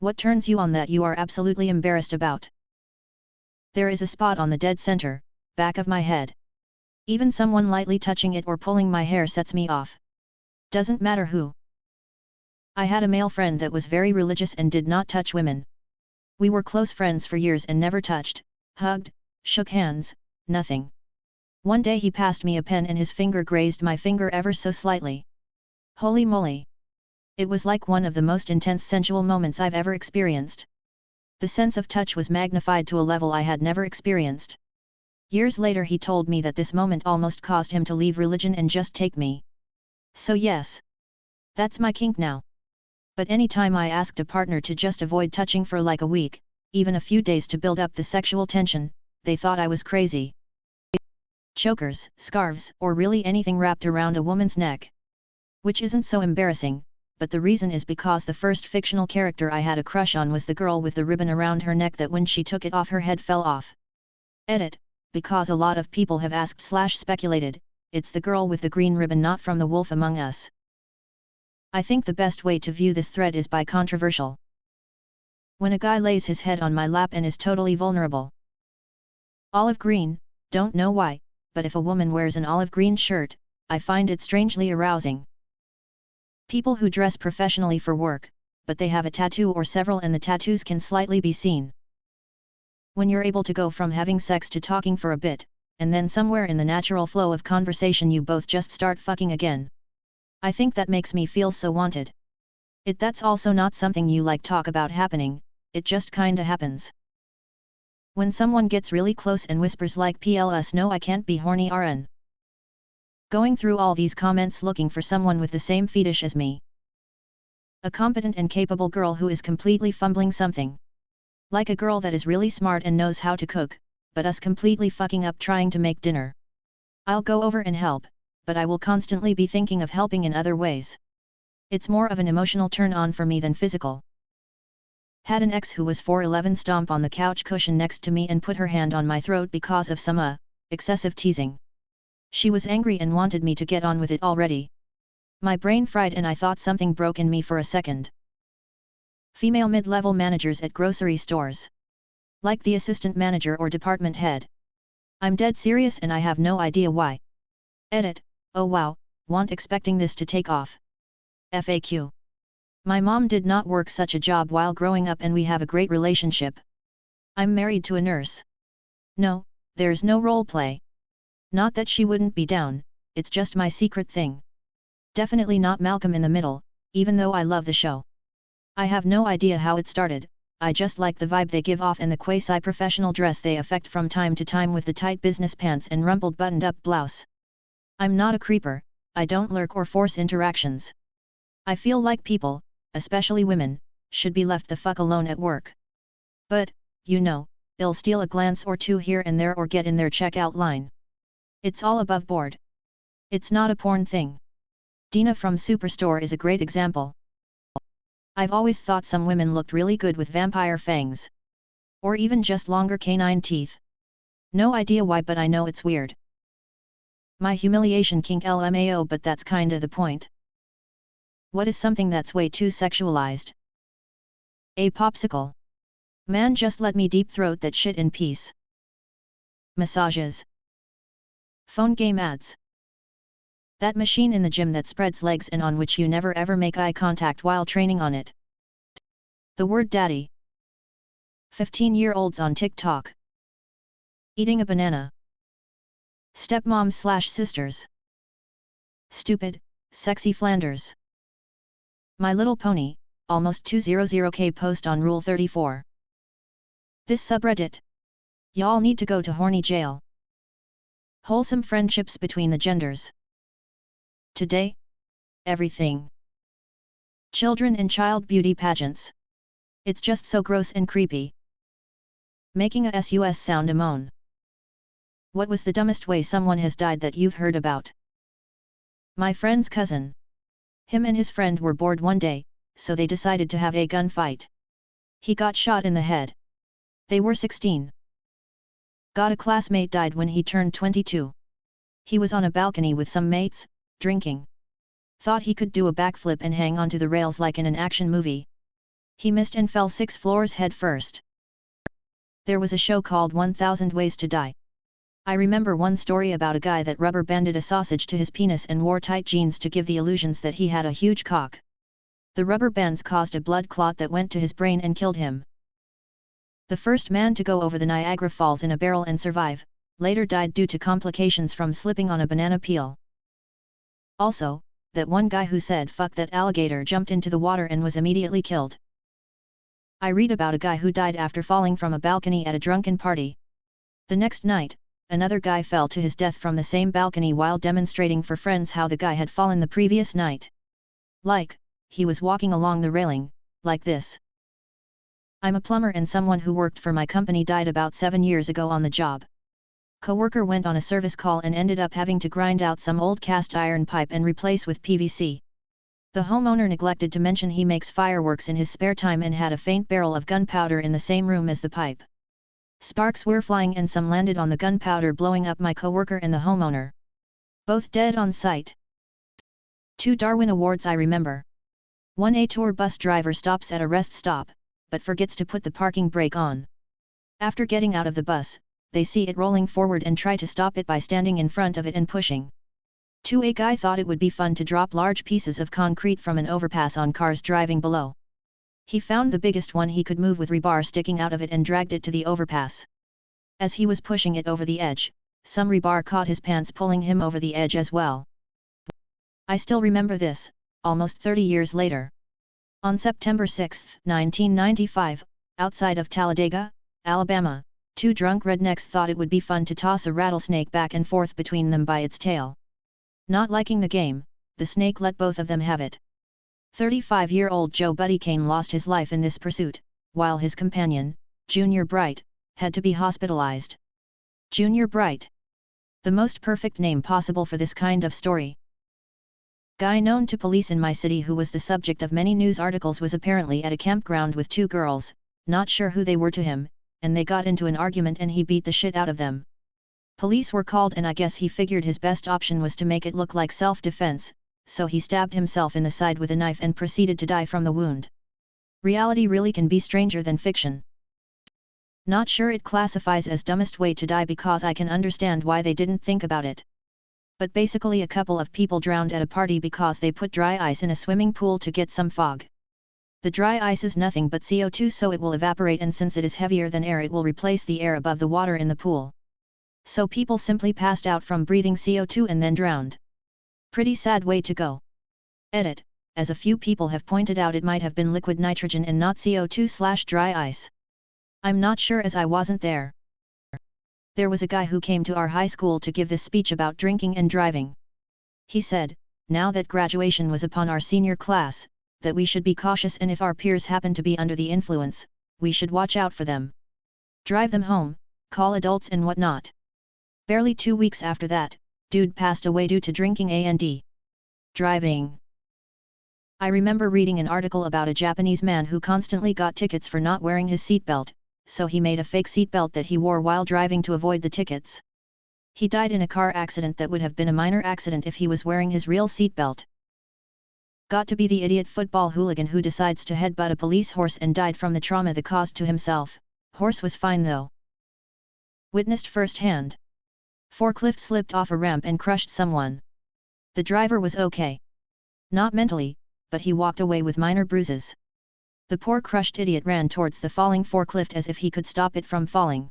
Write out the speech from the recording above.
What turns you on that you are absolutely embarrassed about? There is a spot on the dead center, back of my head. Even someone lightly touching it or pulling my hair sets me off. Doesn't matter who. I had a male friend that was very religious and did not touch women. We were close friends for years and never touched, hugged, shook hands, nothing. One day he passed me a pen and his finger grazed my finger ever so slightly. Holy moly! It was like one of the most intense sensual moments I've ever experienced. The sense of touch was magnified to a level I had never experienced. Years later he told me that this moment almost caused him to leave religion and just take me. So yes. That's my kink now. But anytime I asked a partner to just avoid touching for like a week, even a few days to build up the sexual tension, they thought I was crazy. Chokers, scarves, or really anything wrapped around a woman's neck. Which isn't so embarrassing, but the reason is because the first fictional character I had a crush on was the girl with the ribbon around her neck that when she took it off her head fell off. Edit, because a lot of people have asked/speculated, it's the girl with the green ribbon not from The Wolf Among Us. I think the best way to view this thread is by controversial. When a guy lays his head on my lap and is totally vulnerable. Olive green, don't know why, but if a woman wears an olive green shirt, I find it strangely arousing. People who dress professionally for work, but they have a tattoo or several and the tattoos can slightly be seen. When you're able to go from having sex to talking for a bit, and then somewhere in the natural flow of conversation you both just start fucking again. I think that makes me feel so wanted. That's also not something you like talk about happening, it just kinda happens. When someone gets really close and whispers like PLS no I can't be horny RN. Going through all these comments looking for someone with the same fetish as me. A competent and capable girl who is completely fumbling something. Like a girl that is really smart and knows how to cook, but us completely fucking up trying to make dinner. I'll go over and help, but I will constantly be thinking of helping in other ways. It's more of an emotional turn-on for me than physical. Had an ex who was 4'11" stomp on the couch cushion next to me and put her hand on my throat because of some excessive teasing. She was angry and wanted me to get on with it already. My brain fried and I thought something broke in me for a second. Female mid-level managers at grocery stores. Like the assistant manager or department head. I'm dead serious and I have no idea why. Edit, oh wow, wasn't expecting this to take off. FAQ. My mom did not work such a job while growing up and we have a great relationship. I'm married to a nurse. No, there's no role play. Not that she wouldn't be down, it's just my secret thing. Definitely not Malcolm in the Middle, even though I love the show. I have no idea how it started, I just like the vibe they give off and the quasi-professional dress they affect from time to time with the tight business pants and rumpled buttoned-up blouse. I'm not a creeper, I don't lurk or force interactions. I feel like people, especially women, should be left the fuck alone at work. But, you know, they'll steal a glance or two here and there or get in their checkout line. It's all above board. It's not a porn thing. Dina from Superstore is a great example. I've always thought some women looked really good with vampire fangs. Or even just longer canine teeth. No idea why, but I know it's weird. My humiliation kink LMAO, but that's kinda the point. What is something that's way too sexualized? A popsicle. Man, just let me deep throat that shit in peace. Massages. Phone game ads. That machine in the gym that spreads legs and on which you never ever make eye contact while training on it. The word daddy. 15-year-olds on TikTok. Eating a banana. Stepmom/sisters. Stupid, sexy Flanders. My Little Pony, almost 200k post on Rule 34. This subreddit. Y'all need to go to horny jail. Wholesome friendships between the genders. Today? Everything. Children and child beauty pageants. It's just so gross and creepy. Making a sus sound a moan. What was the dumbest way someone has died that you've heard about? My friend's cousin. Him and his friend were bored one day, so they decided to have a gunfight. He got shot in the head. They were 16. Got a classmate died when he turned 22. He was on a balcony with some mates, drinking. Thought he could do a backflip and hang onto the rails like in an action movie. He missed and fell 6 floors head first. There was a show called 1000 Ways to Die. I remember one story about a guy that rubber banded a sausage to his penis and wore tight jeans to give the illusions that he had a huge cock. The rubber bands caused a blood clot that went to his brain and killed him. The first man to go over the Niagara Falls in a barrel and survive, later died due to complications from slipping on a banana peel. Also, that one guy who said "fuck that alligator" jumped into the water and was immediately killed. I read about a guy who died after falling from a balcony at a drunken party. The next night, another guy fell to his death from the same balcony while demonstrating for friends how the guy had fallen the previous night. He was walking along the railing, like this. I'm a plumber and someone who worked for my company died about 7 years ago on the job. Coworker went on a service call and ended up having to grind out some old cast iron pipe and replace with PVC. The homeowner neglected to mention he makes fireworks in his spare time and had a faint barrel of gunpowder in the same room as the pipe. Sparks were flying and some landed on the gunpowder, blowing up my coworker and the homeowner. Both dead on sight. 2 Darwin Awards I remember. 1 A tour bus driver stops at a rest stop, but forgets to put the parking brake on. After getting out of the bus, they see it rolling forward and try to stop it by standing in front of it and pushing. 2 A guy thought it would be fun to drop large pieces of concrete from an overpass on cars driving below. He found the biggest one he could move with rebar sticking out of it and dragged it to the overpass. As he was pushing it over the edge, some rebar caught his pants, pulling him over the edge as well. I still remember this, almost 30 years later. On September 6, 1995, outside of Talladega, Alabama, 2 drunk rednecks thought it would be fun to toss a rattlesnake back and forth between them by its tail. Not liking the game, the snake let both of them have it. 35-year-old Joe Buddy Kane lost his life in this pursuit, while his companion, Junior Bright, had to be hospitalized. Junior Bright. The most perfect name possible for this kind of story. Guy known to police in my city who was the subject of many news articles was apparently at a campground with 2 girls, not sure who they were to him, and they got into an argument and he beat the shit out of them. Police were called and I guess he figured his best option was to make it look like self-defense, so he stabbed himself in the side with a knife and proceeded to die from the wound. Reality really can be stranger than fiction. Not sure it classifies as dumbest way to die because I can understand why they didn't think about it. But basically a couple of people drowned at a party because they put dry ice in a swimming pool to get some fog. The dry ice is nothing but CO2, so it will evaporate, and since it is heavier than air it will replace the air above the water in the pool. So people simply passed out from breathing CO2 and then drowned. Pretty sad way to go. Edit, as a few people have pointed out it might have been liquid nitrogen and not CO2/dry ice. I'm not sure as I wasn't there. There was a guy who came to our high school to give this speech about drinking and driving. He said, now that graduation was upon our senior class, that we should be cautious and if our peers happen to be under the influence, we should watch out for them. Drive them home, call adults and whatnot. Barely 2 weeks after that, dude passed away due to drinking and driving. I remember reading an article about a Japanese man who constantly got tickets for not wearing his seatbelt, so he made a fake seatbelt that he wore while driving to avoid the tickets. He died in a car accident that would have been a minor accident if he was wearing his real seatbelt. Got to be the idiot football hooligan who decides to headbutt a police horse and died from the trauma that caused to himself. Horse was fine though. Witnessed firsthand. Forklift slipped off a ramp and crushed someone. The driver was okay. Not mentally, but he walked away with minor bruises. The poor crushed idiot ran towards the falling forklift as if he could stop it from falling.